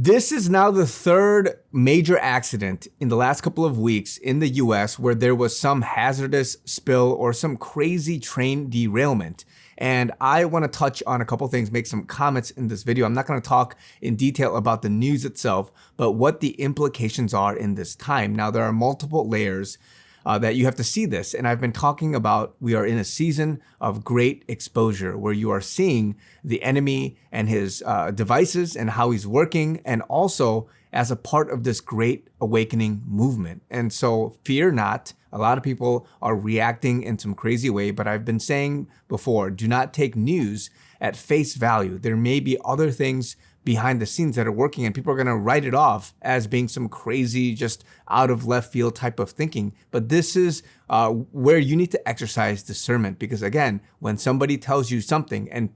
This is now the third major accident in the last couple of weeks in the US where there was some hazardous spill or some crazy train derailment. And I want to touch on a couple things, make some comments in this video. I'm not going to talk in detail about the news itself, but what the implications are in this time. Now, there are multiple layers that you have to see this. And I've been talking about we are in a season of great exposure where you are seeing the enemy and his devices and how he's working, and also as a part of this great awakening movement. And so fear not. A lot of people are reacting in some crazy way, but I've been saying before, do not take news at face value. There may be other things behind the scenes that are working, and people are going to write it off as being some crazy, just out of left field type of thinking. But this is where you need to exercise discernment, because again, when somebody tells you something and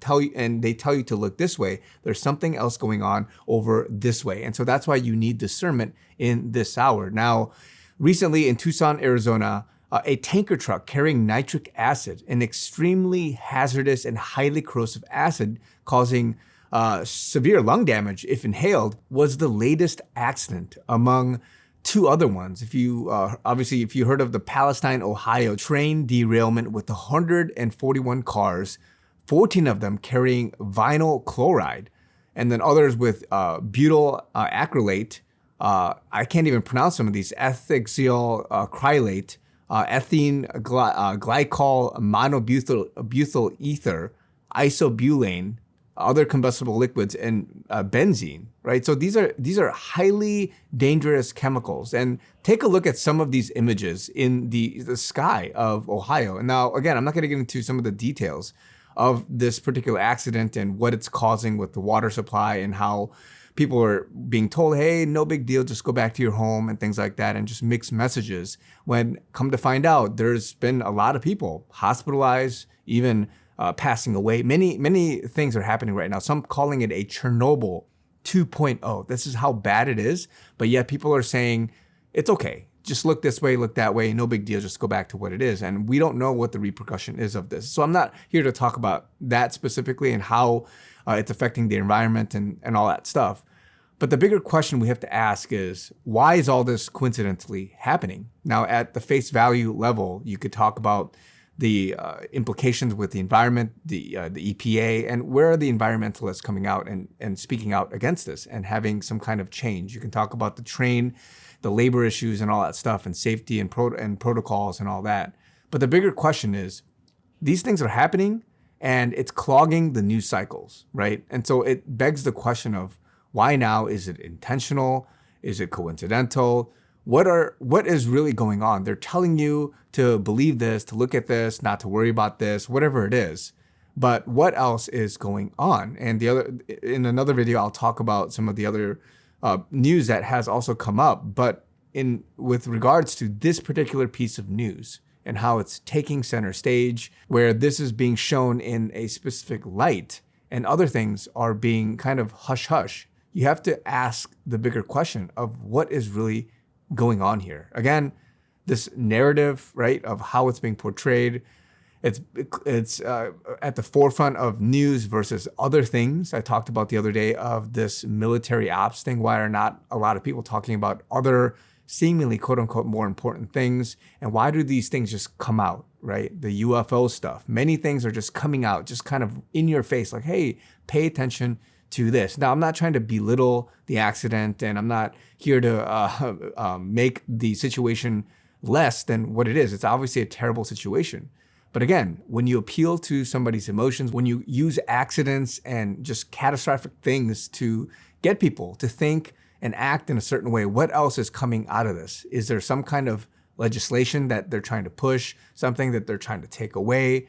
they tell you to look this way, there's something else going on over this way. And so that's why you need discernment in this hour. Now, recently in Tucson, Arizona, a tanker truck carrying nitric acid, an extremely hazardous and highly corrosive acid causing severe lung damage if inhaled, was the latest accident among two other ones. If you heard of the Palestine, Ohio train derailment with 141 cars, 14 of them carrying vinyl chloride, and then others with butyl acrylate. I can't even pronounce some of these. Ethixial crylate, ethene glycol monobutyl ether, isobutane, other combustible liquids, and benzene, right? So these are highly dangerous chemicals. And take a look at some of these images in the sky of Ohio. And now, again, I'm not going to get into some of the details of this particular accident and what it's causing with the water supply and how people are being told, hey, no big deal, just go back to your home and things like that, and just mixed messages. When come to find out, there's been a lot of people hospitalized, even passing away. Many things are happening right now. Some calling it a Chernobyl 2.0. This is how bad it is. But yet people are saying, it's okay. Just look this way, look that way. No big deal. Just go back to what it is. And we don't know what the repercussion is of this. So I'm not here to talk about that specifically and how it's affecting the environment and all that stuff. But the bigger question we have to ask is, why is all this coincidentally happening? Now, at the face value level, you could talk about the implications with the environment, the EPA, and where are the environmentalists coming out and speaking out against this and having some kind of change. You can talk about the train, the labor issues and all that stuff, and safety and protocols and all that. But the bigger question is, these things are happening and it's clogging the news cycles, right? And so it begs the question of, why now? Is it intentional? Is it coincidental? What is really going on? They're telling you to believe this, to look at this, not to worry about this, whatever it is. But what else is going on? And in another video, I'll talk about some of the other news that has also come up. But with regards to this particular piece of news and how it's taking center stage, where this is being shown in a specific light and other things are being kind of hush hush, you have to ask the bigger question of what is really going on here. Again, this narrative, right, of how it's being portrayed, it's at the forefront of news versus other things. I talked about the other day of this military ops thing. Why are not a lot of people talking about other seemingly quote unquote more important things? And why do these things just come out, right? The UFO stuff. Many things are just coming out, just kind of in your face, like, hey, pay attention to this. Now, I'm not trying to belittle the accident, and I'm not here to make the situation less than what it is. It's obviously a terrible situation. But again, when you appeal to somebody's emotions, when you use accidents and just catastrophic things to get people to think and act in a certain way, what else is coming out of this? Is there some kind of legislation that they're trying to push, something that they're trying to take away?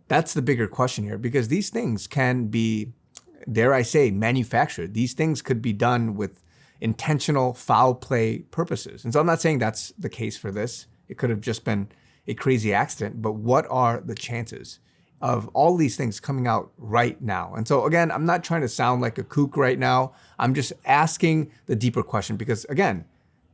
That's the bigger question here, because these things can be, dare I say, manufactured. These things could be done with intentional foul play purposes. And so I'm not saying that's the case for this. It could have just been a crazy accident, but what are the chances of all these things coming out right now? And so again, I'm not trying to sound like a kook right now. I'm just asking the deeper question, because again,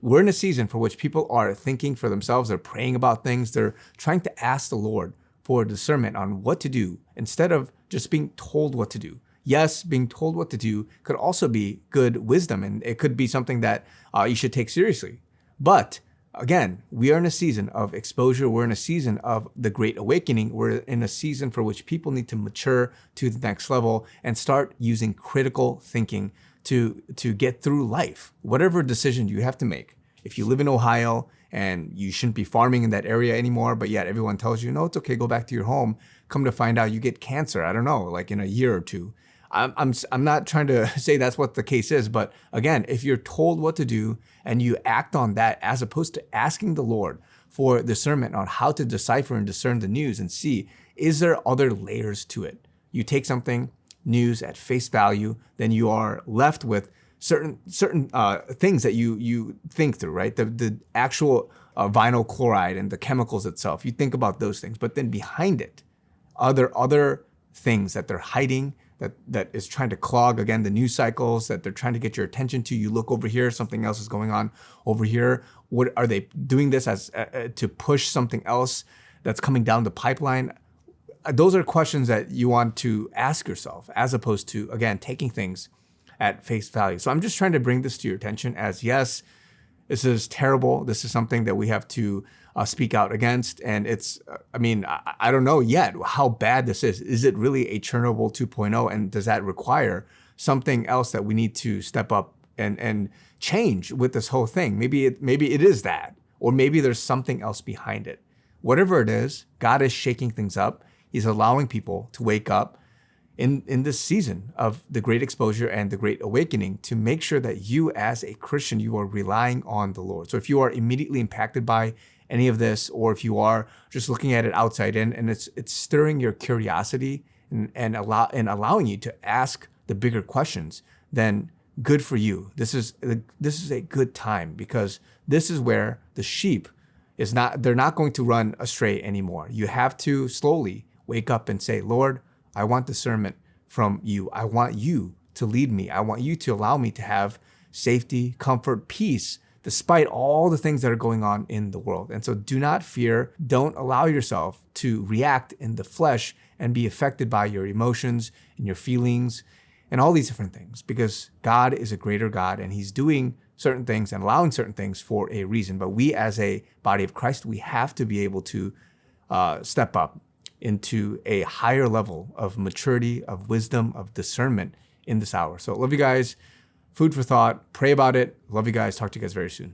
we're in a season for which people are thinking for themselves. They're praying about things. They're trying to ask the Lord for discernment on what to do instead of just being told what to do. yes, being told what to do could also be good wisdom, and it could be something that you should take seriously. But again, we are in a season of exposure. We're in a season of the Great Awakening. We're in a season for which people need to mature to the next level and start using critical thinking to get through life. Whatever decision you have to make. If you live in Ohio and you shouldn't be farming in that area anymore, but yet everyone tells you, no, it's okay, go back to your home. Come to find out you get cancer, I don't know, like in a year or two. I'm not trying to say that's what the case is, but again, if you're told what to do and you act on that as opposed to asking the Lord for discernment on how to decipher and discern the news and see, is there other layers to it? You take something, news at face value, then you are left with certain things that you think through, right? The actual vinyl chloride and the chemicals itself. You think about those things, but then behind it, are there other things that they're hiding that is trying to clog, again, the news cycles that they're trying to get your attention to? You look over here, something else is going on over here. What are they doing this as to push something else that's coming down the pipeline? Those are questions that you want to ask yourself, as opposed to, again, taking things at face value. So I'm just trying to bring this to your attention as, yes, this is terrible. This is something that we have to speak out against. And it's, I don't know yet how bad this is. Is it really a Chernobyl 2.0? And does that require something else that we need to step up and change with this whole thing? Maybe it is that, or maybe there's something else behind it. Whatever it is, God is shaking things up. He's allowing people to wake up in this season of the Great Exposure and the Great Awakening to make sure that you as a Christian, you are relying on the Lord. So if you are immediately impacted by any of this, or if you are just looking at it outside in and it's stirring your curiosity and allowing you to ask the bigger questions, then good for you. This is a good time, because this is where the sheep they're not going to run astray anymore. You have to slowly wake up and say, Lord, I want discernment from you. I want you to lead me. I want you to allow me to have safety, comfort, peace, despite all the things that are going on in the world. And so do not fear. Don't allow yourself to react in the flesh and be affected by your emotions and your feelings and all these different things, because God is a greater God and he's doing certain things and allowing certain things for a reason. But we as a body of Christ, we have to be able to step up into a higher level of maturity, of wisdom, of discernment in this hour. So love you guys. Food for thought. Pray about it. Love you guys. Talk to you guys very soon.